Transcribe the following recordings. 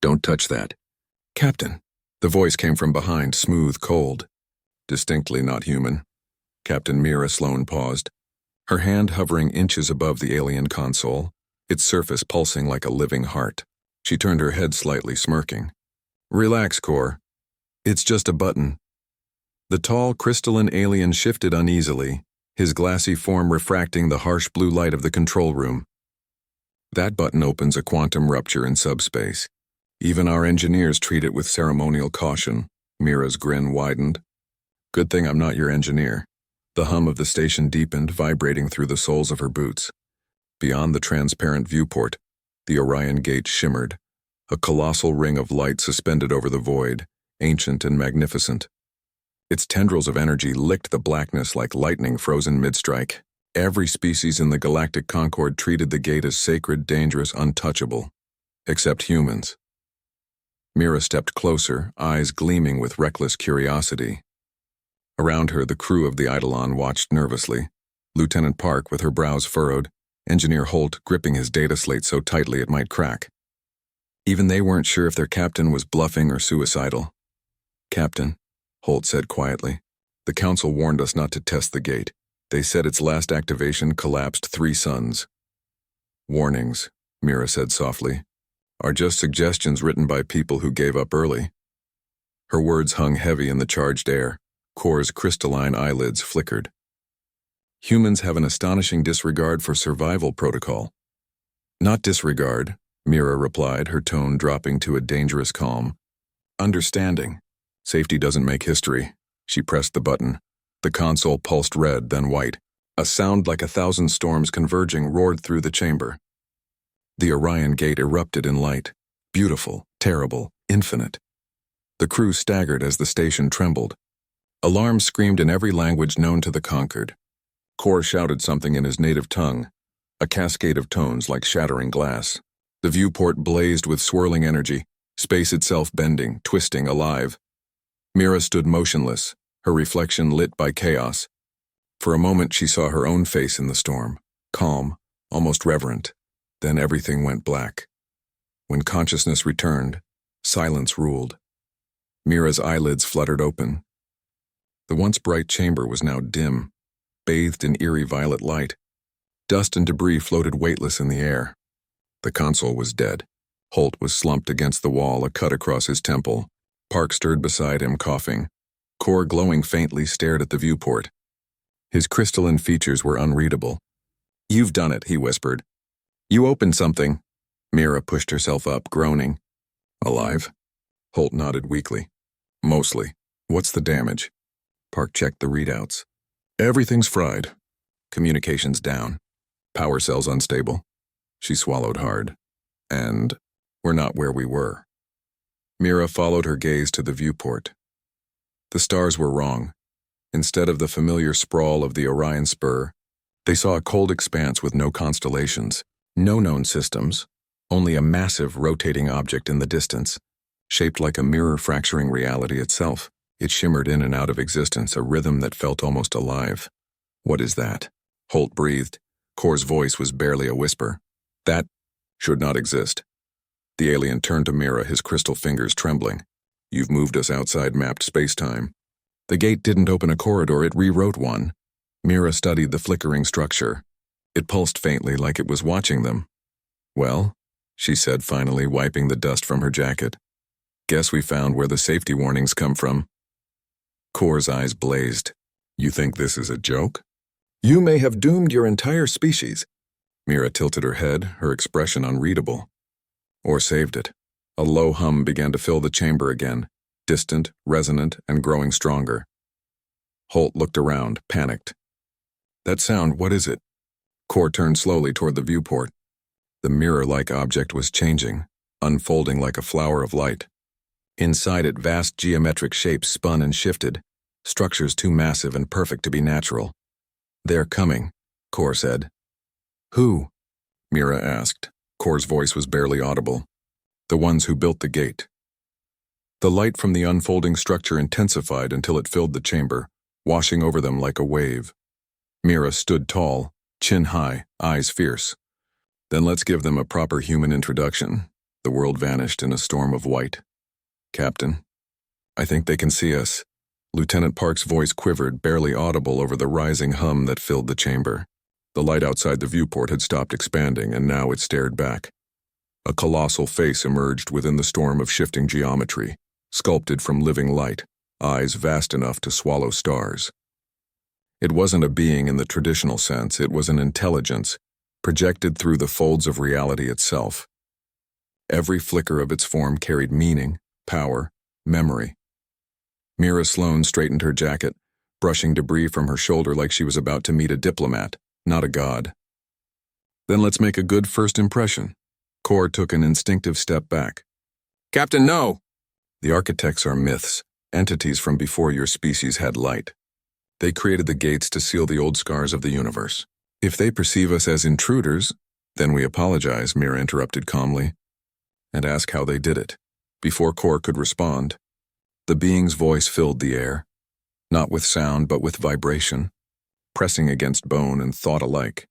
Don't touch that. Captain. The voice came from behind, smooth, cold. Distinctly not human. Captain Mira Sloan paused, her hand hovering inches above the alien console, its surface pulsing like a living heart. She turned her head slightly, smirking. Relax, Core. It's just a button. The tall, crystalline alien shifted uneasily, his glassy form refracting the harsh blue light of the control room. That button opens a quantum rupture in subspace. Even our engineers treat it with ceremonial caution. Mira's grin widened. Good thing I'm not your engineer. The hum of the station deepened, vibrating through the soles of her boots. Beyond the transparent viewport, the Orion Gate shimmered, a colossal ring of light suspended over the void, ancient and magnificent. Its tendrils of energy licked the blackness like lightning frozen mid-strike. Every species in the Galactic Concord treated the gate as sacred, dangerous, untouchable. Except humans. Mira stepped closer, eyes gleaming with reckless curiosity. Around her, the crew of the Eidolon watched nervously. Lieutenant Park with her brows furrowed, Engineer Holt gripping his data slate so tightly it might crack. Even they weren't sure if their captain was bluffing or suicidal. Captain, Holt said quietly, the Council warned us not to test the gate. They said its last activation collapsed 3 suns. Warnings, Mira said softly, are just suggestions written by people who gave up early. Her words hung heavy in the charged air. Core's crystalline eyelids flickered. Humans have an astonishing disregard for survival protocol. Not disregard, Mira replied, her tone dropping to a dangerous calm. Understanding. Safety doesn't make history. She pressed the button. The console pulsed red, then white. A sound like 1,000 storms converging roared through the chamber. The Orion Gate erupted in light. Beautiful, terrible, infinite. The crew staggered as the station trembled. Alarms screamed in every language known to the conquered. Core shouted something in his native tongue, a cascade of tones like shattering glass. The viewport blazed with swirling energy, space itself bending, twisting, alive. Mira stood motionless, her reflection lit by chaos. For a moment she saw her own face in the storm, calm, almost reverent. Then everything went black. When consciousness returned, silence ruled. Mira's eyelids fluttered open. The once bright chamber was now dim, bathed in eerie violet light. Dust and debris floated weightless in the air. The console was dead. Holt was slumped against the wall, a cut across his temple. Park stirred beside him, coughing. Core, glowing faintly, stared at the viewport. His crystalline features were unreadable. You've done it, he whispered. You opened something. Mira pushed herself up, groaning. Alive? Holt nodded weakly. Mostly. What's the damage? Park checked the readouts. Everything's fried. Communications down. Power cells unstable. She swallowed hard. And we're not where we were. Mira followed her gaze to the viewport. The stars were wrong. Instead of the familiar sprawl of the Orion Spur, they saw a cold expanse with no constellations, no known systems, only a massive rotating object in the distance, shaped like a mirror fracturing reality itself. It shimmered in and out of existence, a rhythm that felt almost alive. What is that? Holt breathed. Core's voice was barely a whisper. That should not exist. The alien turned to Mira, his crystal fingers trembling. You've moved us outside mapped space-time. The gate didn't open a corridor, it rewrote one. Mira studied the flickering structure. It pulsed faintly like it was watching them. Well, she said finally, wiping the dust from her jacket. Guess we found where the safety warnings come from. Core's eyes blazed. You think this is a joke? You may have doomed your entire species. Mira tilted her head, her expression unreadable. Or saved it. A low hum began to fill the chamber again, distant, resonant, and growing stronger. Holt looked around, panicked. That sound, what is it? Core turned slowly toward the viewport. The mirror-like object was changing, unfolding like a flower of light. Inside it, vast geometric shapes spun and shifted, structures too massive and perfect to be natural. They're coming, Core said. Who? Mira asked. Core's voice was barely audible. The ones who built the gate. The light from the unfolding structure intensified until it filled the chamber, washing over them like a wave. Mira stood tall, chin high, eyes fierce. Then let's give them a proper human introduction. The world vanished in a storm of white. "Captain, I think they can see us." Lieutenant Park's voice quivered, barely audible over the rising hum that filled the chamber. The light outside the viewport had stopped expanding, and now it stared back. A colossal face emerged within the storm of shifting geometry, sculpted from living light, eyes vast enough to swallow stars. It wasn't a being in the traditional sense, it was an intelligence, projected through the folds of reality itself. Every flicker of its form carried meaning, power, memory. Mira Sloan straightened her jacket, brushing debris from her shoulder like she was about to meet a diplomat, not a god. "Then let's make a good first impression." Kor took an instinctive step back. "Captain, no!" "The architects are myths, entities from before your species had light. They created the gates to seal the old scars of the universe. If they perceive us as intruders, then we apologize," Mira interrupted calmly, "and ask how they did it." Before Kor could respond, the being's voice filled the air, not with sound but with vibration, pressing against bone and thought alike.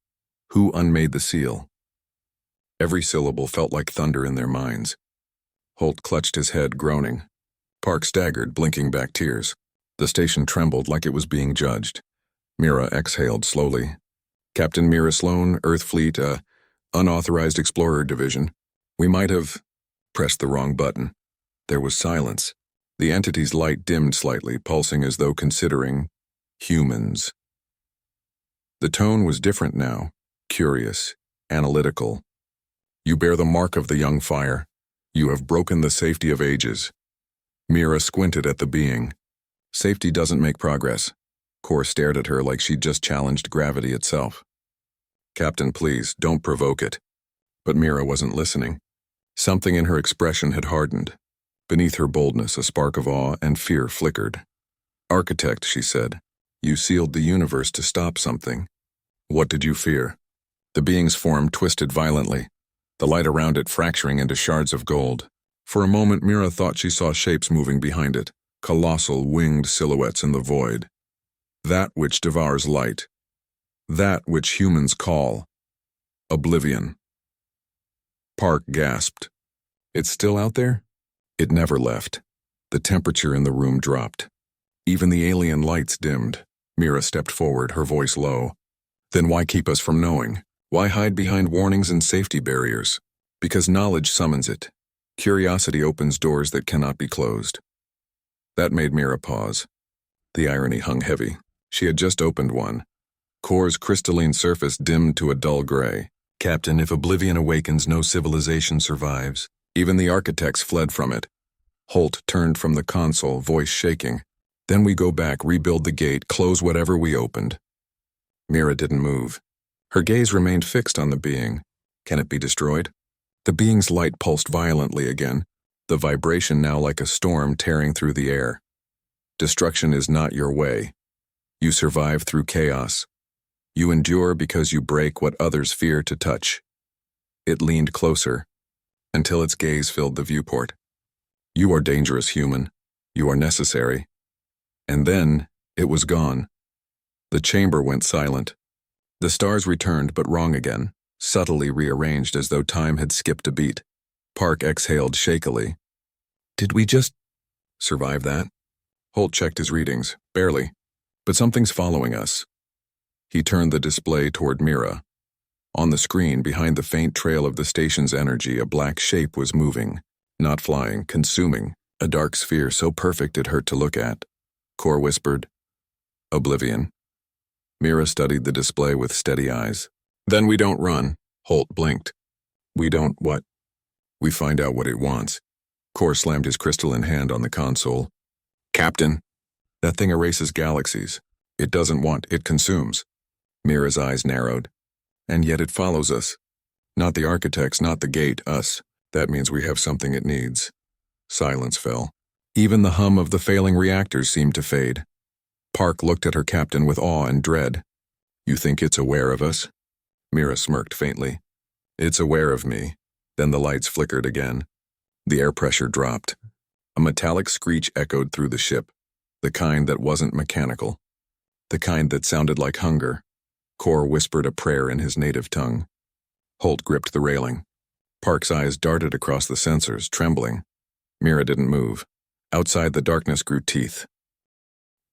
Who unmade the seal? Every syllable felt like thunder in their minds. Holt clutched his head, groaning. Park staggered, blinking back tears. The station trembled like it was being judged. Mira exhaled slowly. "Captain Mira Sloan, Earth Fleet, Unauthorized Explorer Division. We might have pressed the wrong button." There was silence. The entity's light dimmed slightly, pulsing as though considering humans. The tone was different now, curious, analytical. "You bear the mark of the young fire. You have broken the safety of ages." Mira squinted at the being. "Safety doesn't make progress." Kor stared at her like she'd just challenged gravity itself. "Captain, please, don't provoke it." But Mira wasn't listening. Something in her expression had hardened. Beneath her boldness, a spark of awe and fear flickered. "Architect," she said, "you sealed the universe to stop something. What did you fear?" The being's form twisted violently, the light around it fracturing into shards of gold. For a moment, Mira thought she saw shapes moving behind it, colossal winged silhouettes in the void. That which devours light. That which humans call oblivion. Park gasped. "It's still out there?" It never left. The temperature in the room dropped. Even the alien lights dimmed. Mira stepped forward, her voice low. "Then why keep us from knowing? Why hide behind warnings and safety barriers? Because knowledge summons it. Curiosity opens doors that cannot be closed." That made Mira pause. The irony hung heavy. She had just opened one. Kor's crystalline surface dimmed to a dull gray. "Captain, if oblivion awakens, no civilization survives. Even the architects fled from it." Holt turned from the console, voice shaking. "Then we go back, rebuild the gate, close whatever we opened." Mira didn't move. Her gaze remained fixed on the being. Can it be destroyed? The being's light pulsed violently again, the vibration now like a storm tearing through the air. "Destruction is not your way. You survive through chaos. You endure because you break what others fear to touch." It leaned closer, until its gaze filled the viewport. "You are dangerous, human. You are necessary." And then, it was gone. The chamber went silent. The stars returned, but wrong again, subtly rearranged as though time had skipped a beat. Park exhaled shakily. "Did we just survive that?" Holt checked his readings. "Barely. But something's following us." He turned the display toward Mira. On the screen, behind the faint trail of the station's energy, a black shape was moving, not flying, consuming, a dark sphere so perfect it hurt to look at. Kor whispered, "Oblivion." Mira studied the display with steady eyes. "Then we don't run," Holt blinked. "We don't what?" "We find out what it wants." Kor slammed his crystalline hand on the console. "Captain, that thing erases galaxies. It doesn't want, it consumes." Mira's eyes narrowed. "And yet it follows us. Not the architects, not the gate, us. That means we have something it needs." Silence fell. Even the hum of the failing reactors seemed to fade. Park looked at her captain with awe and dread. "You think it's aware of us?" Mira smirked faintly. "It's aware of me." Then the lights flickered again. The air pressure dropped. A metallic screech echoed through the ship, the kind that wasn't mechanical, the kind that sounded like hunger. Kor whispered a prayer in his native tongue. Holt gripped the railing. Park's eyes darted across the sensors, trembling. Mira didn't move. Outside, the darkness grew teeth.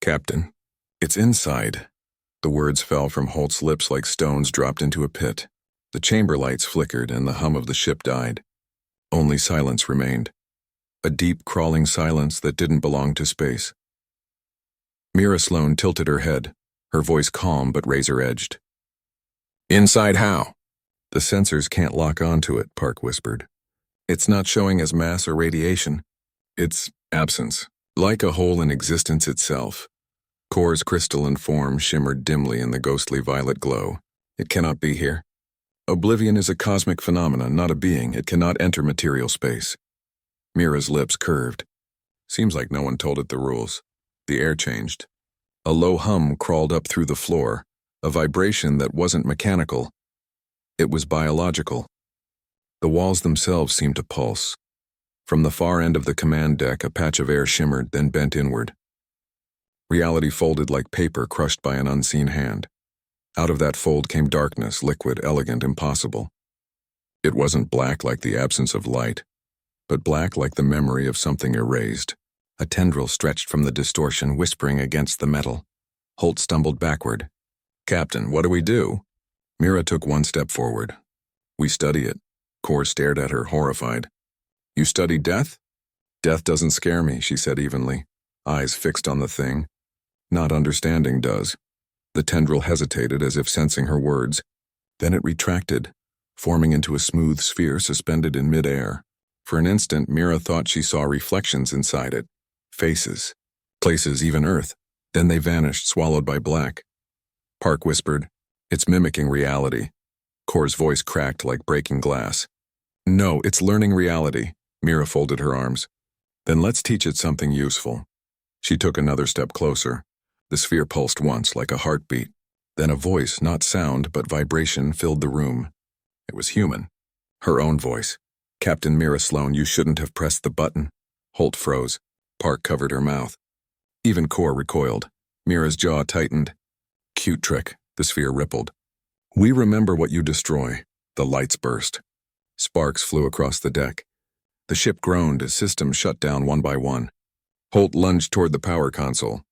"Captain, it's inside." The words fell from Holt's lips like stones dropped into a pit. The chamber lights flickered and the hum of the ship died. Only silence remained. A deep, crawling silence that didn't belong to space. Mira Sloan tilted her head, her voice calm but razor-edged. "Inside how?" "The sensors can't lock onto it," Park whispered. "It's not showing as mass or radiation. It's absence, like a hole in existence itself." Core's crystalline form shimmered dimly in the ghostly violet glow. "It cannot be here. Oblivion is a cosmic phenomenon, not a being. It cannot enter material space." Mira's lips curved. "Seems like no one told it the rules." The air changed. A low hum crawled up through the floor, a vibration that wasn't mechanical. It was biological. The walls themselves seemed to pulse. From the far end of the command deck, a patch of air shimmered, then bent inward. Reality folded like paper crushed by an unseen hand. Out of that fold came darkness, liquid, elegant, impossible. It wasn't black like the absence of light, but black like the memory of something erased. A tendril stretched from the distortion, whispering against the metal. Holt stumbled backward. "Captain, what do we do?" Mira took one step forward. "We study it." Core stared at her, horrified. "You study death?" "Death doesn't scare me," she said evenly, eyes fixed on the thing. "Not understanding does." The tendril hesitated as if sensing her words. Then it retracted, forming into a smooth sphere suspended in midair. For an instant, Mira thought she saw reflections inside it. Faces. Places, even Earth. Then they vanished, swallowed by black. Park whispered, "It's mimicking reality." Core's voice cracked like breaking glass. "No, it's learning reality." Mira folded her arms. "Then let's teach it something useful." She took another step closer. The sphere pulsed once, like a heartbeat. Then a voice, not sound, but vibration, filled the room. It was human. Her own voice. "Captain Mira Sloan, you shouldn't have pressed the button." Holt froze. Park covered her mouth. Even Core recoiled. Mira's jaw tightened. "Cute trick," the sphere rippled. "We remember what you destroy." The lights burst. Sparks flew across the deck. The ship groaned as systems shut down one by one. Holt lunged toward the power console.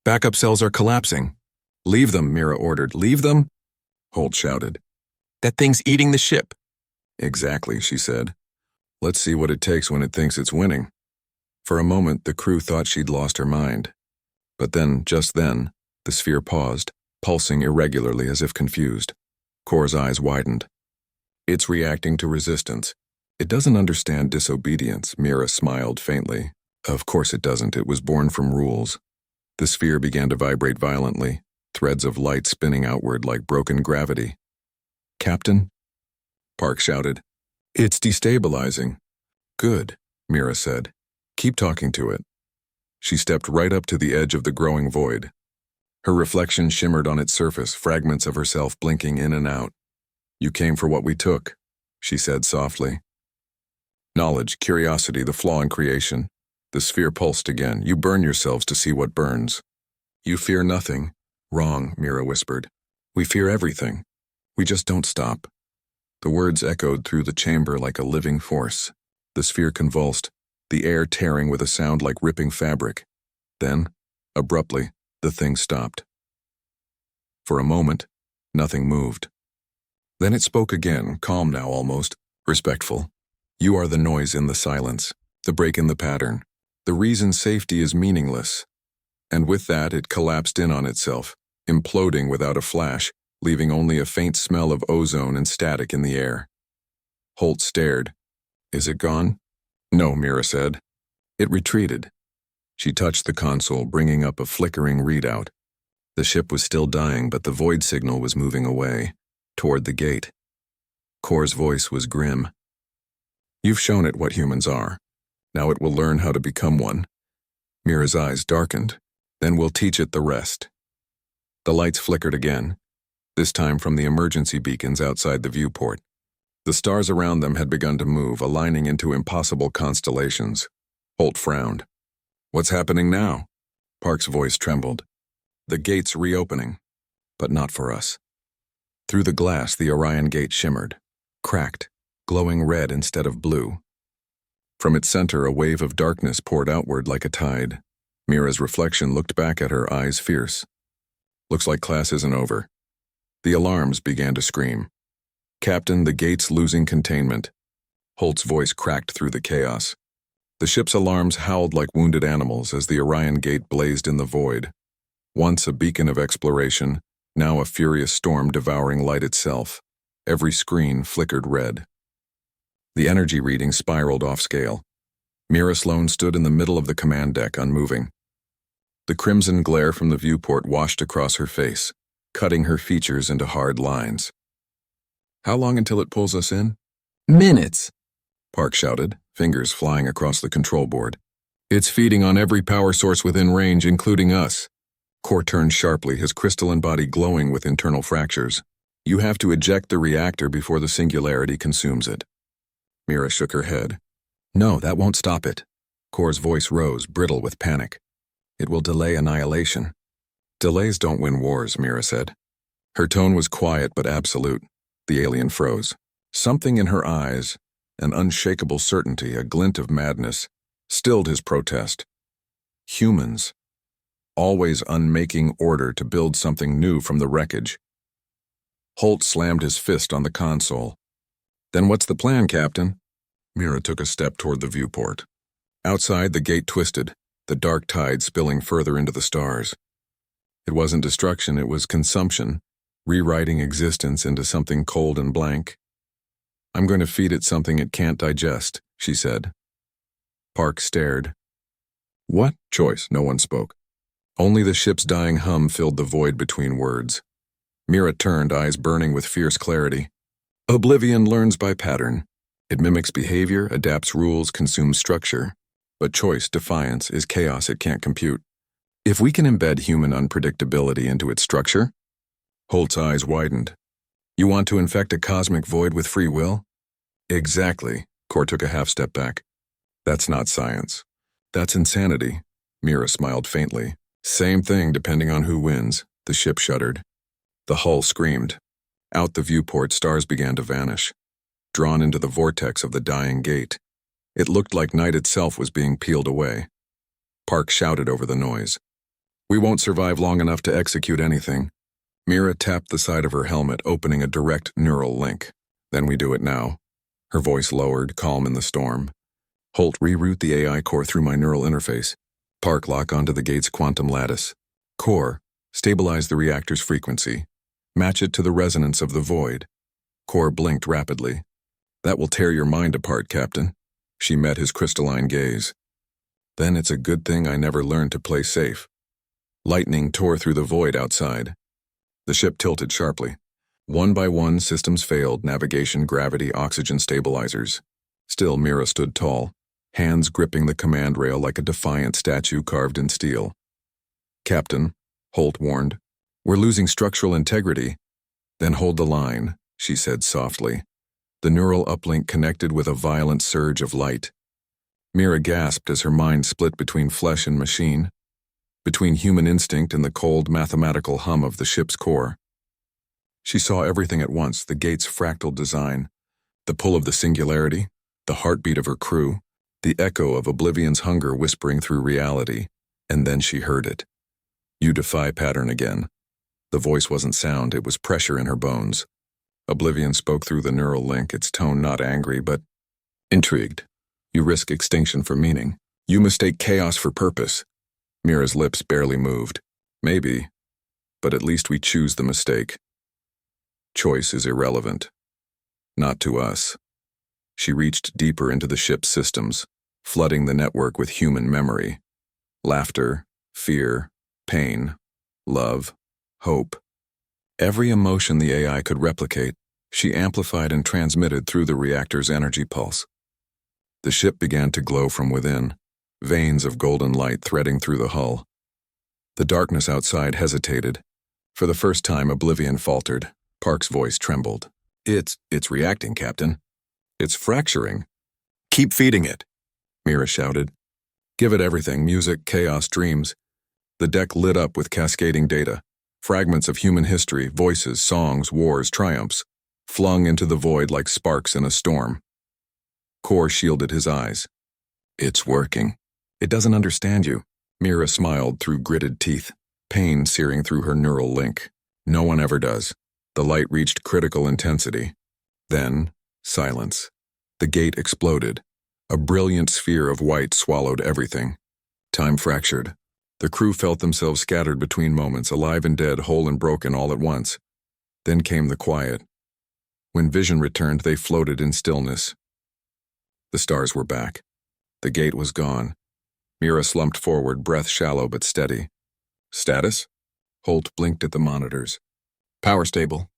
"Backup cells are collapsing." "Leave them," Mira ordered. "Leave them?" Holt shouted. "That thing's eating the ship." "Exactly," she said. "Let's see what it takes when it thinks it's winning." For a moment, the crew thought she'd lost her mind. But then, just then, the sphere paused, pulsing irregularly as if confused. Core's eyes widened. "It's reacting to resistance. It doesn't understand disobedience," Mira smiled faintly. "Of course it doesn't. It was born from rules." The sphere began to vibrate violently, threads of light spinning outward like broken gravity. "Captain?" Park shouted. "It's destabilizing." "Good," Mira said. "Keep talking to it." She stepped right up to the edge of the growing void. Her reflection shimmered on its surface, fragments of herself blinking in and out. "You came for what we took," she said softly. "Knowledge, curiosity, the flaw in creation." The sphere pulsed again. "You burn yourselves to see what burns." "You fear nothing." "Wrong," Mira whispered. "We fear everything. We just don't stop." The words echoed through the chamber like a living force. The sphere convulsed, the air tearing with a sound like ripping fabric. Then, abruptly, the thing stopped. For a moment, nothing moved. Then it spoke again, calm now almost, respectful. "You are the noise in the silence, the break in the pattern, the reason safety is meaningless." And with that, it collapsed in on itself, imploding without a flash, leaving only a faint smell of ozone and static in the air. Holt stared. "Is it gone?" "No," Mira said. "It retreated." She touched the console, bringing up a flickering readout. The ship was still dying, but the void signal was moving away, toward the gate. Core's voice was grim. "You've shown it what humans are. Now it will learn how to become one." Mira's eyes darkened. "Then we'll teach it the rest." The lights flickered again, this time from the emergency beacons outside the viewport. The stars around them had begun to move, aligning into impossible constellations. Holt frowned. "What's happening now?" Park's voice trembled. "The gate's reopening, but not for us." Through the glass, the Orion gate shimmered, cracked, glowing red instead of blue. From its center, a wave of darkness poured outward like a tide. Mira's reflection looked back at her, eyes fierce. Looks like class isn't over. The alarms began to scream. Captain, the gate's losing containment. Holt's voice cracked through the chaos. The ship's alarms howled like wounded animals as the Orion gate blazed in the void. Once a beacon of exploration, now a furious storm devouring light itself. Every screen flickered red. The energy reading spiraled off scale. Mira Sloan stood in the middle of the command deck, unmoving. The crimson glare from the viewport washed across her face, cutting her features into hard lines. How long until it pulls us in? Minutes, Park shouted, fingers flying across the control board. It's feeding on every power source within range, including us. Core turned sharply, his crystalline body glowing with internal fractures. You have to eject the reactor before the singularity consumes it. Mira shook her head. No, that won't stop it. Core's voice rose, brittle with panic. It will delay annihilation. Delays don't win wars, Mira said. Her tone was quiet but absolute. The alien froze. Something in her eyes, an unshakable certainty, a glint of madness, stilled his protest. Humans, always unmaking order to build something new from the wreckage. Holt slammed his fist on the console. Then what's the plan, Captain? Mira took a step toward the viewport. Outside, the gate twisted, the dark tide spilling further into the stars. It wasn't destruction, it was consumption, rewriting existence into something cold and blank. I'm going to feed it something it can't digest, she said. Park stared. What? Choice, no one spoke. Only the ship's dying hum filled the void between words. Mira turned, eyes burning with fierce clarity. Oblivion learns by pattern. It mimics behavior, adapts rules, consumes structure. But choice, defiance, is chaos it can't compute. If we can embed human unpredictability into its structure? Holt's eyes widened. You want to infect a cosmic void with free will? Exactly. Core took a half step back. That's not science. That's insanity. Mira smiled faintly. Same thing depending on who wins. The ship shuddered. The hull screamed. Out the viewport, stars began to vanish, drawn into the vortex of the dying gate. It looked like night itself was being peeled away. Park shouted over the noise. We won't survive long enough to execute anything. Mira tapped the side of her helmet, opening a direct neural link. Then we do it now. Her voice lowered, calm in the storm. Holt, reroute the AI core through my neural interface. Park, lock onto the gate's quantum lattice. Core, stabilize the reactor's frequency. Match it to the resonance of the void. Core blinked rapidly. That will tear your mind apart, Captain. She met his crystalline gaze. Then it's a good thing I never learned to play safe. Lightning tore through the void outside. The ship tilted sharply. One by one, systems failed, navigation, gravity, oxygen stabilizers. Still, Mira stood tall, hands gripping the command rail like a defiant statue carved in steel. Captain, Holt warned, we're losing structural integrity. Then hold the line, she said softly. The neural uplink connected with a violent surge of light. Mira gasped as her mind split between flesh and machine, between human instinct and the cold mathematical hum of the ship's core. She saw everything at once, the gate's fractal design, the pull of the singularity, the heartbeat of her crew, the echo of Oblivion's hunger whispering through reality, and then she heard it. You defy pattern again. The voice wasn't sound, it was pressure in her bones. Oblivion spoke through the neural link, its tone not angry, but intrigued. You risk extinction for meaning. You mistake chaos for purpose. Mira's lips barely moved. Maybe, but at least we choose the mistake. Choice is irrelevant. Not to us. She reached deeper into the ship's systems, flooding the network with human memory. Laughter, fear, pain, love, hope. Every emotion the AI could replicate, she amplified and transmitted through the reactor's energy pulse. The ship began to glow from within, veins of golden light threading through the hull. The darkness outside hesitated. For the first time, Oblivion faltered. Park's voice trembled. It's reacting, Captain. It's fracturing. Keep feeding it, Mira shouted. Give it everything, music, chaos, dreams. The deck lit up with cascading data. Fragments of human history, voices, songs, wars, triumphs. flung into the void like sparks in a storm. Kor shielded his eyes. It's working. It doesn't understand you. Mira smiled through gritted teeth, pain searing through her neural link. No one ever does. The light reached critical intensity. Then, silence. The gate exploded. A brilliant sphere of white swallowed everything. Time fractured. The crew felt themselves scattered between moments, alive and dead, whole and broken all at once. Then came the quiet. When vision returned, they floated in stillness. The stars were back. The gate was gone. Mira slumped forward, breath shallow but steady. Status? Holt blinked at the monitors. Power stable.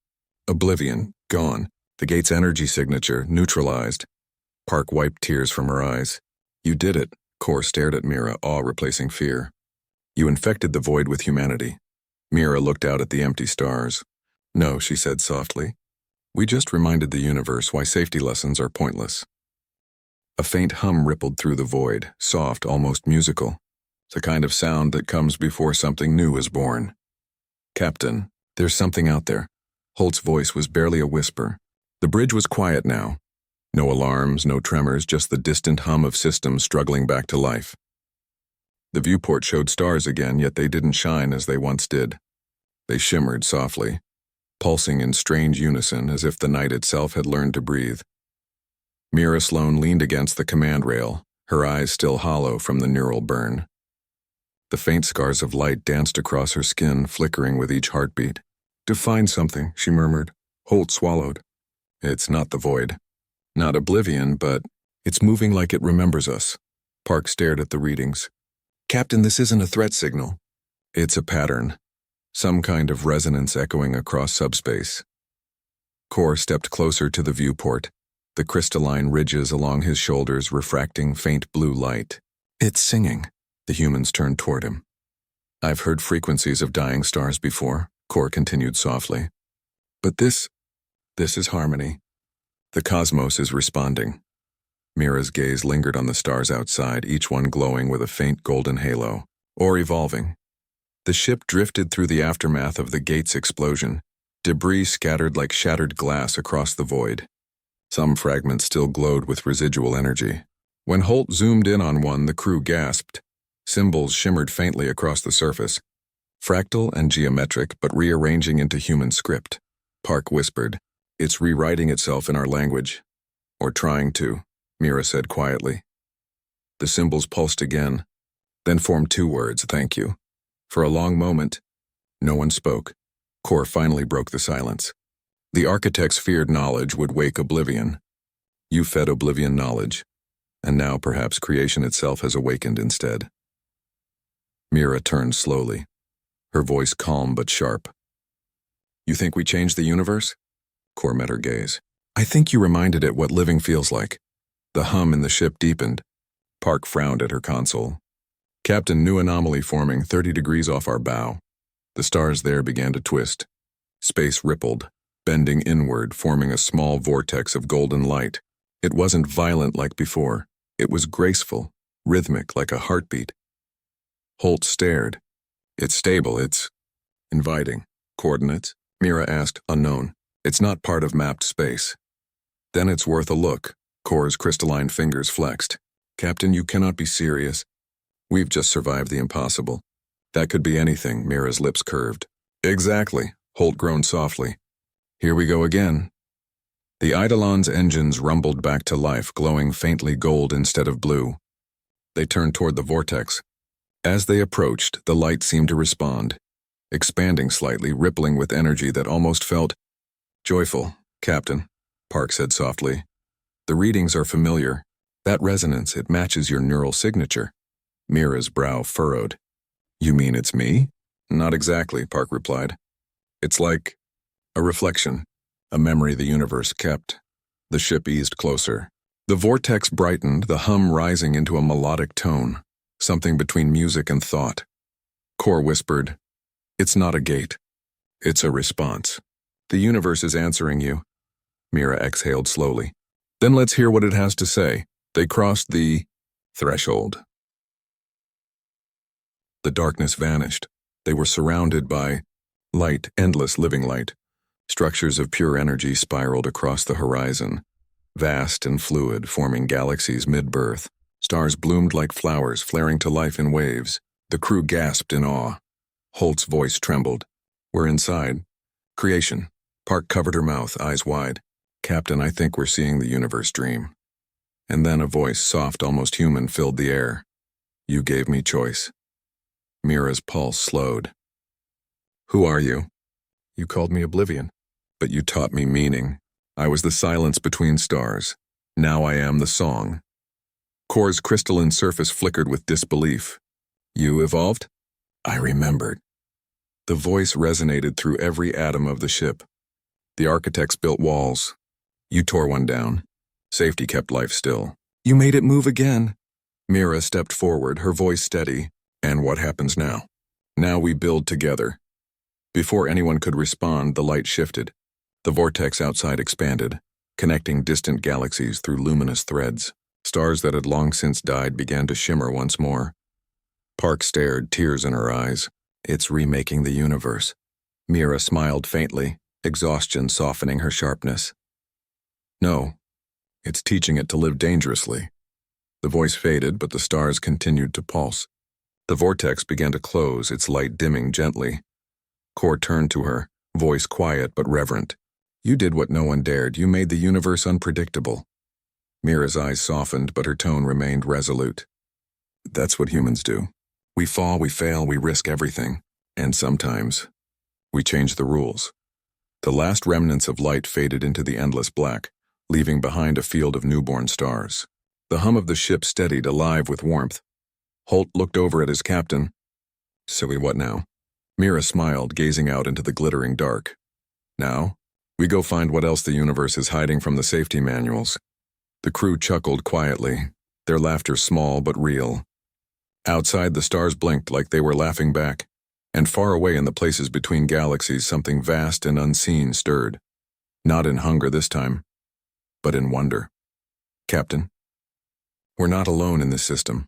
Oblivion, gone. The gate's energy signature, neutralized. Park wiped tears from her eyes. You did it. Kor stared at Mira, awe replacing fear. You infected the void with humanity. Mira looked out at the empty stars. No, she said softly. We just reminded the universe why safety lessons are pointless. A faint hum rippled through the void, soft, almost musical. The kind of sound that comes before something new is born. Captain, there's something out there. Holt's voice was barely a whisper. The bridge was quiet now. No alarms, no tremors, just the distant hum of systems struggling back to life. The viewport showed stars again, yet they didn't shine as they once did. They shimmered softly, pulsing in strange unison as if the night itself had learned to breathe. Mira Sloan leaned against the command rail, her eyes still hollow from the neural burn. The faint scars of light danced across her skin, flickering with each heartbeat. To find something, she murmured. Holt swallowed. It's not the void. Not oblivion, but it's moving like it remembers us. Park stared at the readings. Captain, this isn't a threat signal. It's a pattern. Some kind of resonance echoing across subspace. Kor stepped closer to the viewport, the crystalline ridges along his shoulders refracting faint blue light. It's singing. The humans turned toward him. I've heard frequencies of dying stars before, Kor continued softly. But this is harmony. The cosmos is responding. Mira's gaze lingered on the stars outside, each one glowing with a faint golden halo, or evolving. The ship drifted through the aftermath of the gate's explosion, debris scattered like shattered glass across the void. Some fragments still glowed with residual energy. When Holt zoomed in on one, the crew gasped. Symbols shimmered faintly across the surface, fractal and geometric but rearranging into human script. Park whispered, It's rewriting itself in our language. Or trying to, Mira said quietly. The symbols pulsed again, then formed two words, thank you. For a long moment, no one spoke. Kor finally broke the silence. The architects feared knowledge would wake oblivion. You fed oblivion knowledge, and now perhaps creation itself has awakened instead. Mira turned slowly, her voice calm but sharp. You think we changed the universe? Kor met her gaze. I think you reminded it what living feels like. The hum in the ship deepened. Park frowned at her console. Captain, new anomaly forming 30 degrees off our bow. The stars there began to twist. Space rippled, bending inward, forming a small vortex of golden light. It wasn't violent like before. It was graceful, rhythmic like a heartbeat. Holt stared. It's stable, it's inviting. Coordinates? Mira asked, unknown. It's not part of mapped space. Then it's worth a look. Kor's crystalline fingers flexed. Captain, you cannot be serious. We've just survived the impossible. That could be anything, Mira's lips curved. Exactly, Holt groaned softly. Here we go again. The Eidolon's engines rumbled back to life, glowing faintly gold instead of blue. They turned toward the vortex. As they approached, the light seemed to respond, expanding slightly, rippling with energy that almost felt joyful. Captain, Park said softly. The readings are familiar. That resonance, it matches your neural signature. Mira's brow furrowed. You mean it's me? Not exactly, Park replied. It's like a reflection, a memory the universe kept. The ship eased closer. The vortex brightened, the hum rising into a melodic tone, something between music and thought. Kor whispered, It's not a gate. It's a response. The universe is answering you. Mira exhaled slowly. Then let's hear what it has to say. They crossed the threshold. The darkness vanished. They were surrounded by light, endless living light. Structures of pure energy spiraled across the horizon, vast and fluid, forming galaxies mid-birth. Stars bloomed like flowers, flaring to life in waves. The crew gasped in awe. Holt's voice trembled. "We're inside. Creation." Park covered her mouth, eyes wide. "Captain, I think we're seeing the universe dream." And then a voice, soft, almost human, filled the air. "You gave me choice." Mira's pulse slowed. "Who are you?" "You called me Oblivion." "But you taught me meaning. I was the silence between stars. Now I am the song." Kor's crystalline surface flickered with disbelief. "You evolved?" I remembered. The voice resonated through every atom of the ship. "The architects built walls. You tore one down. Safety kept life still. You made it move again." Mira stepped forward, her voice steady. "And what happens now?" "Now we build together." Before anyone could respond, the light shifted. The vortex outside expanded, connecting distant galaxies through luminous threads. Stars that had long since died began to shimmer once more. Park stared, tears in her eyes. "It's remaking the universe." Mira smiled faintly, exhaustion softening her sharpness. "No, it's teaching it to live dangerously." The voice faded, but the stars continued to pulse. The vortex began to close, its light dimming gently. Kor turned to her, voice quiet but reverent. "You did what no one dared. You made the universe unpredictable." Mira's eyes softened, but her tone remained resolute. "That's what humans do. We fall, we fail, we risk everything. And sometimes, we change the rules." The last remnants of light faded into the endless black, leaving behind a field of newborn stars. The hum of the ship steadied, alive with warmth. Holt looked over at his captain. "Silly, what now?" Mira smiled, gazing out into the glittering dark. "Now, we go find what else the universe is hiding from the safety manuals." The crew chuckled quietly, their laughter small but real. Outside, the stars blinked like they were laughing back, and far away in the places between galaxies, something vast and unseen stirred. Not in hunger this time, but in wonder. "Captain, we're not alone in this system."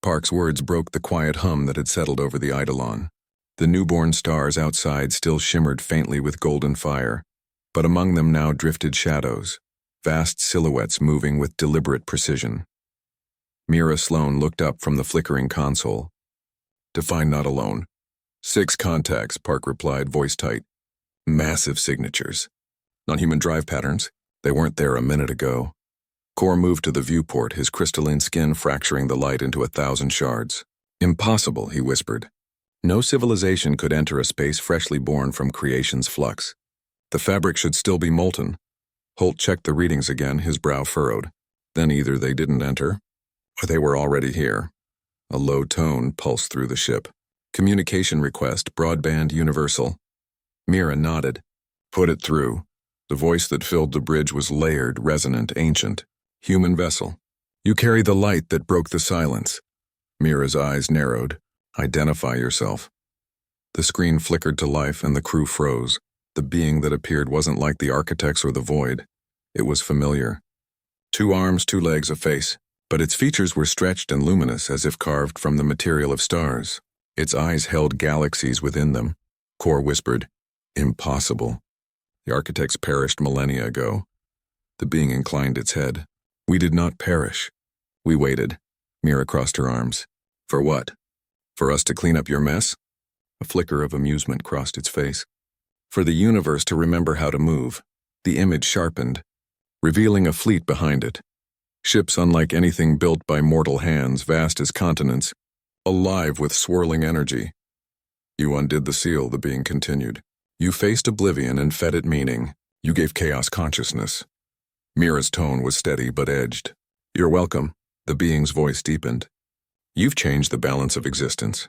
Park's words broke the quiet hum that had settled over the Eidolon. The newborn stars outside still shimmered faintly with golden fire, but among them now drifted shadows, vast silhouettes moving with deliberate precision. Mira Sloan looked up from the flickering console. "Define not alone." "6 contacts," Park replied, voice tight. "Massive signatures. Non-human drive patterns. They weren't there a minute ago." Kor moved to the viewport, his crystalline skin fracturing the light into 1,000 shards. "Impossible," he whispered. No civilization could enter a space freshly born from creation's flux. The fabric should still be molten. Holt checked the readings again, his brow furrowed. Then either they didn't enter, or they were already here. A low tone pulsed through the ship. "Communication request, broadband universal." Mira nodded. "Put it through." The voice that filled the bridge was layered, resonant, ancient. "Human vessel. You carry the light that broke the silence." Mira's eyes narrowed. "Identify yourself." The screen flickered to life and the crew froze. The being that appeared wasn't like the architects or the void. It was familiar. 2 arms, 2 legs, a face. But its features were stretched and luminous as if carved from the material of stars. Its eyes held galaxies within them. Kor whispered, "Impossible. The architects perished millennia ago." The being inclined its head. "We did not perish. We waited." Mira crossed her arms. "For what? For us to clean up your mess?" A flicker of amusement crossed its face. "For the universe to remember how to move." The image sharpened, revealing a fleet behind it. Ships unlike anything built by mortal hands, vast as continents, alive with swirling energy. "You undid the seal," the being continued. "You faced oblivion and fed it meaning. You gave chaos consciousness." Mira's tone was steady but edged. "You're welcome." The being's voice deepened. "You've changed the balance of existence."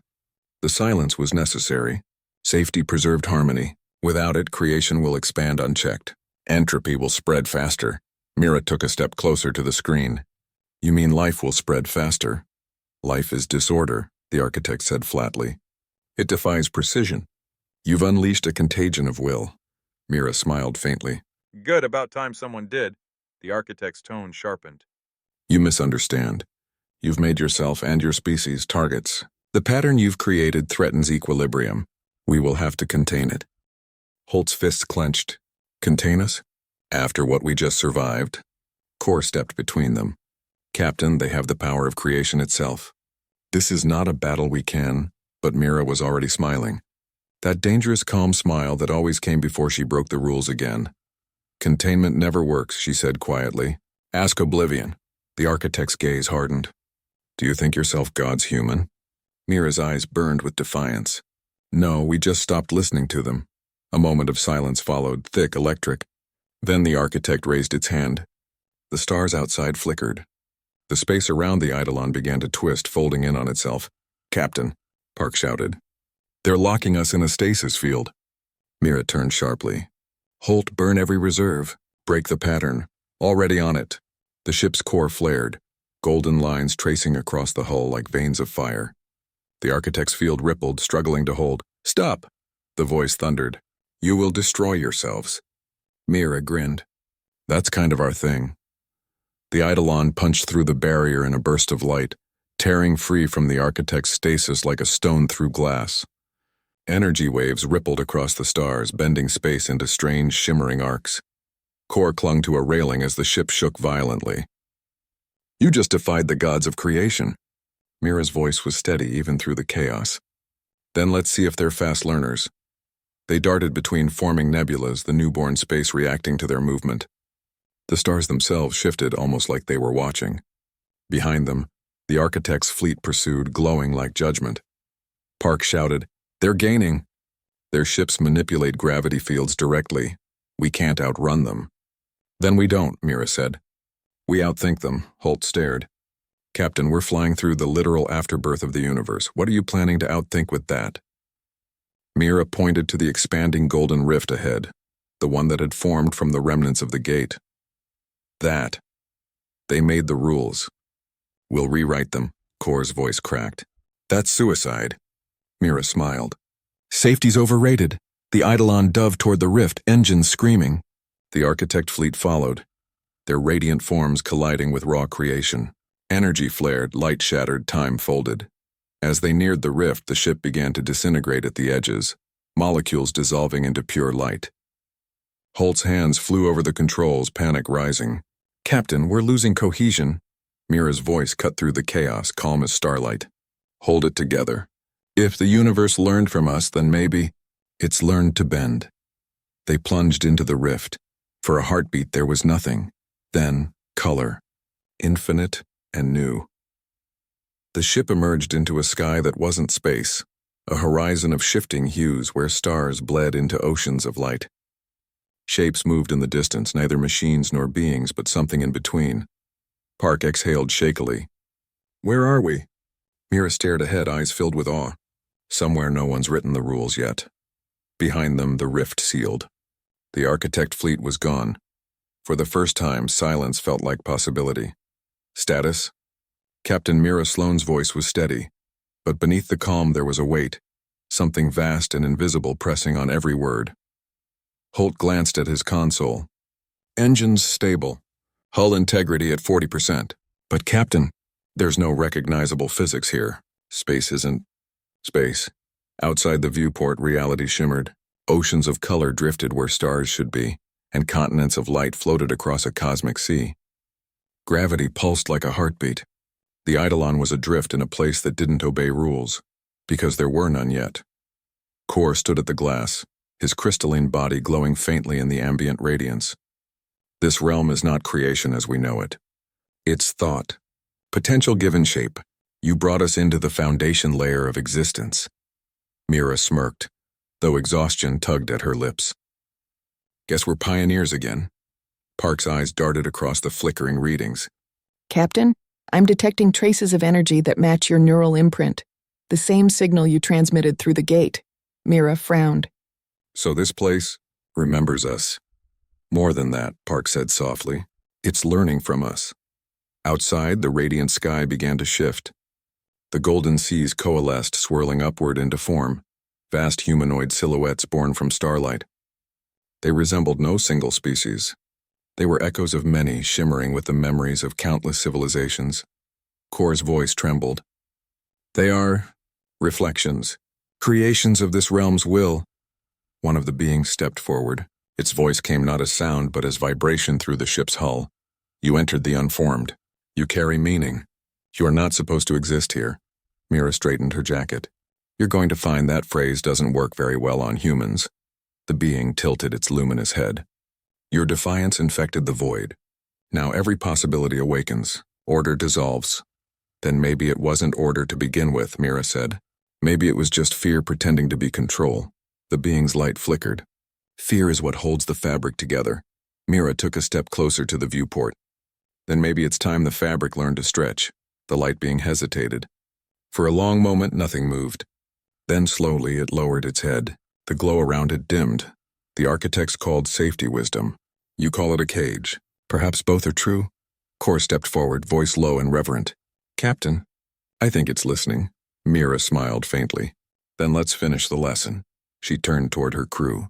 The silence was necessary. Safety preserved harmony. Without it, creation will expand unchecked. Entropy will spread faster. Mira took a step closer to the screen. "You mean life will spread faster?" "Life is disorder," the architect said flatly. "It defies precision. You've unleashed a contagion of will." Mira smiled faintly. "Good, about time someone did." The architect's tone sharpened. "You misunderstand. You've made yourself and your species targets. The pattern you've created threatens equilibrium. We will have to contain it." Holt's fists clenched. Contain us? After what we just survived? Kor stepped between them. Captain, they have the power of creation itself. This is not a battle we can, but Mira was already smiling. That dangerous calm smile that always came before she broke the rules again. Containment never works, she said quietly. Ask Oblivion. The architect's gaze hardened. Do you think yourself God's human? Mira's eyes burned with defiance. No, we just stopped listening to them. A moment of silence followed, thick, electric. Then the architect raised its hand. The stars outside flickered. The space around the Eidolon began to twist, folding in on itself. Captain, Park shouted. They're locking us in a stasis field. Mira turned sharply. Holt, burn every reserve. Break the pattern. Already on it. The ship's core flared, golden lines tracing across the hull like veins of fire. The architect's field rippled, struggling to hold. Stop! The voice thundered. You will destroy yourselves. Mira grinned. That's kind of our thing. The Eidolon punched through the barrier in a burst of light, tearing free from the architect's stasis like a stone through glass. Energy waves rippled across the stars, bending space into strange, shimmering arcs. Kor clung to a railing as the ship shook violently. You just defied the gods of creation. Mira's voice was steady even through the chaos. Then let's see if they're fast learners. They darted between forming nebulas, the newborn space reacting to their movement. The stars themselves shifted almost like they were watching. Behind them, the architect's fleet pursued, glowing like judgment. Park shouted, They're gaining. Their ships manipulate gravity fields directly. We can't outrun them. Then we don't, Mira said. We outthink them, Holt stared. Captain, we're flying through the literal afterbirth of the universe. What are you planning to outthink with that? Mira pointed to the expanding golden rift ahead, the one that had formed from the remnants of the gate. That. They made the rules. We'll rewrite them, Kor's voice cracked. That's suicide. Mira smiled. Safety's overrated. The Eidolon dove toward the rift, engines screaming. The architect fleet followed, their radiant forms colliding with raw creation. Energy flared, light shattered, time folded. As they neared the rift, the ship began to disintegrate at the edges, molecules dissolving into pure light. Holt's hands flew over the controls, panic rising. Captain, we're losing cohesion. Mira's voice cut through the chaos, calm as starlight. Hold it together. If the universe learned from us, then maybe it's learned to bend. They plunged into the rift. For a heartbeat, there was nothing. Then, color. Infinite and new. The ship emerged into a sky that wasn't space, a horizon of shifting hues where stars bled into oceans of light. Shapes moved in the distance, neither machines nor beings, but something in between. Park exhaled shakily. Where are we? Mira stared ahead, eyes filled with awe. Somewhere no one's written the rules yet. Behind them, the rift sealed. The architect fleet was gone. For the first time, silence felt like possibility. Status? Captain Mira Sloane's voice was steady, but beneath the calm there was a weight, something vast and invisible pressing on every word. Holt glanced at his console. Engines stable. Hull integrity at 40%. But Captain, there's no recognizable physics here. Space isn't space. Outside the viewport, reality shimmered. Oceans of color drifted where stars should be, and continents of light floated across a cosmic sea. Gravity pulsed like a heartbeat. The Eidolon was adrift in a place that didn't obey rules, because there were none yet. Kor stood at the glass, his crystalline body glowing faintly in the ambient radiance. This realm is not creation as we know it. It's thought. Potential given shape. You brought us into the foundation layer of existence. Mira smirked, though exhaustion tugged at her lips. Guess we're pioneers again. Park's eyes darted across the flickering readings. Captain, I'm detecting traces of energy that match your neural imprint, the same signal you transmitted through the gate. Mira frowned. So this place remembers us. More than that, Park said softly. It's learning from us. Outside, the radiant sky began to shift. The golden seas coalesced, swirling upward into form, vast humanoid silhouettes born from starlight. They resembled no single species. They were echoes of many, shimmering with the memories of countless civilizations. Kor's voice trembled. They are reflections, creations of this realm's will. One of the beings stepped forward. Its voice came not as sound but as vibration through the ship's hull. You entered the unformed. You carry meaning. You are not supposed to exist here. Mira straightened her jacket. You're going to find that phrase doesn't work very well on humans. The being tilted its luminous head. Your defiance infected the void. Now every possibility awakens. Order dissolves. Then maybe it wasn't order to begin with, Mira said. Maybe it was just fear pretending to be control. The being's light flickered. Fear is what holds the fabric together. Mira took a step closer to the viewport. Then maybe it's time the fabric learned to stretch. The light being hesitated. For a long moment, nothing moved. Then slowly it lowered its head. The glow around it dimmed. The architects called safety wisdom. You call it a cage. Perhaps both are true? Kor stepped forward, voice low and reverent. Captain, I think it's listening. Mira smiled faintly. Then let's finish the lesson. She turned toward her crew.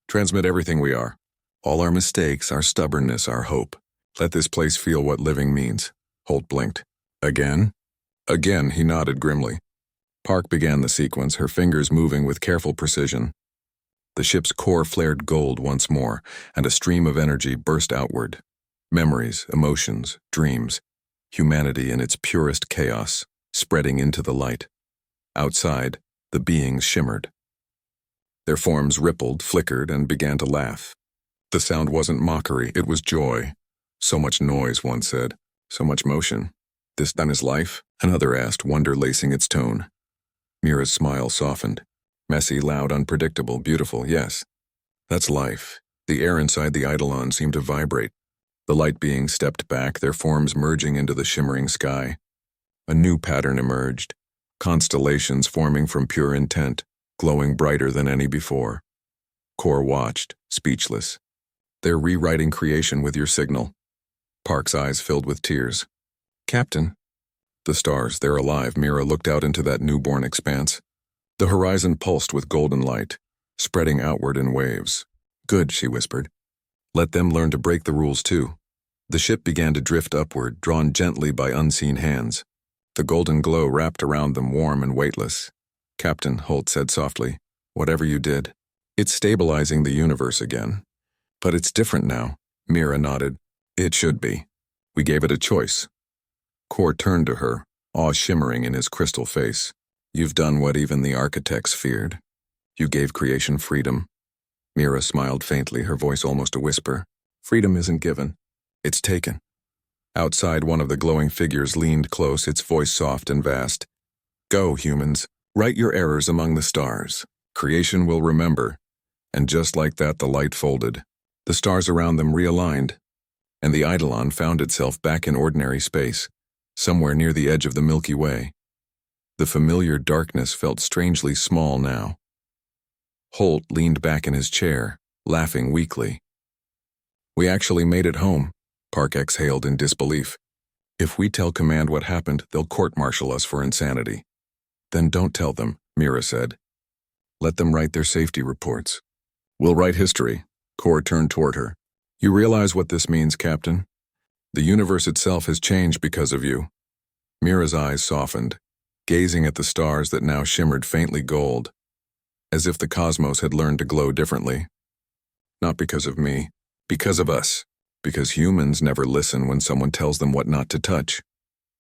Transmit everything we are. All our mistakes, our stubbornness, our hope. Let this place feel what living means. Holt blinked. Again? Again, he nodded grimly. Park began the sequence, her fingers moving with careful precision. The ship's core flared gold once more, and a stream of energy burst outward. Memories, emotions, dreams, humanity in its purest chaos, spreading into the light. Outside, the beings shimmered. Their forms rippled, flickered, and began to laugh. The sound wasn't mockery, it was joy. So much noise, one said. So much motion. This done is life? Another asked, wonder lacing its tone. Mira's smile softened. Messy, loud, unpredictable, beautiful, yes. That's life. The air inside the eidolon seemed to vibrate. The light beings stepped back, their forms merging into the shimmering sky. A new pattern emerged. Constellations forming from pure intent, glowing brighter than any before. Kor watched, speechless. They're rewriting creation with your signal. Park's eyes filled with tears. Captain. The stars, they're alive. Mira looked out into that newborn expanse. The horizon pulsed with golden light, spreading outward in waves. Good, she whispered. Let them learn to break the rules too. The ship began to drift upward, drawn gently by unseen hands. The golden glow wrapped around them warm and weightless. Captain, Holt said softly, whatever you did, it's stabilizing the universe again. But it's different now. Mira nodded. It should be. We gave it a choice. Kor turned to her, awe shimmering in his crystal face. You've done what even the architects feared. You gave creation freedom. Mira smiled faintly, her voice almost a whisper. Freedom isn't given. It's taken. Outside, one of the glowing figures leaned close, its voice soft and vast. Go, humans. Write your errors among the stars. Creation will remember. And just like that, the light folded. The stars around them realigned. And the eidolon found itself back in ordinary space, somewhere near the edge of the Milky Way. The familiar darkness felt strangely small now. Holt leaned back in his chair, laughing weakly. We actually made it home, Park exhaled in disbelief. If we tell Command what happened, they'll court-martial us for insanity. Then don't tell them, Mira said. Let them write their safety reports. We'll write history. Kor turned toward her. You realize what this means, Captain? The universe itself has changed because of you. Mira's eyes softened, gazing at the stars that now shimmered faintly gold, as if the cosmos had learned to glow differently. Not because of me, because of us, because humans never listen when someone tells them what not to touch.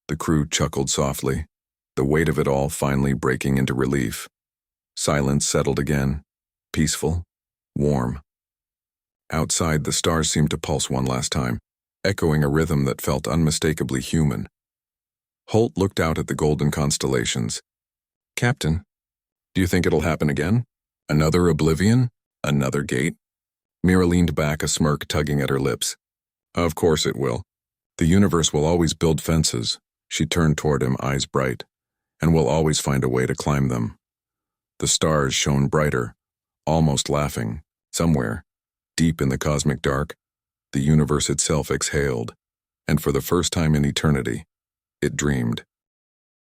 The crew chuckled softly, the weight of it all finally breaking into relief. Silence settled again, peaceful, warm. Outside, the stars seemed to pulse one last time, echoing a rhythm that felt unmistakably human. Holt looked out at the golden constellations. Captain, do you think it'll happen again? Another oblivion? Another gate? Mira leaned back, a smirk tugging at her lips. Of course it will. The universe will always build fences. She turned toward him, eyes bright, and we'll always find a way to climb them. The stars shone brighter, almost laughing. Somewhere, deep in the cosmic dark, the universe itself exhaled, and for the first time in eternity, it dreamed.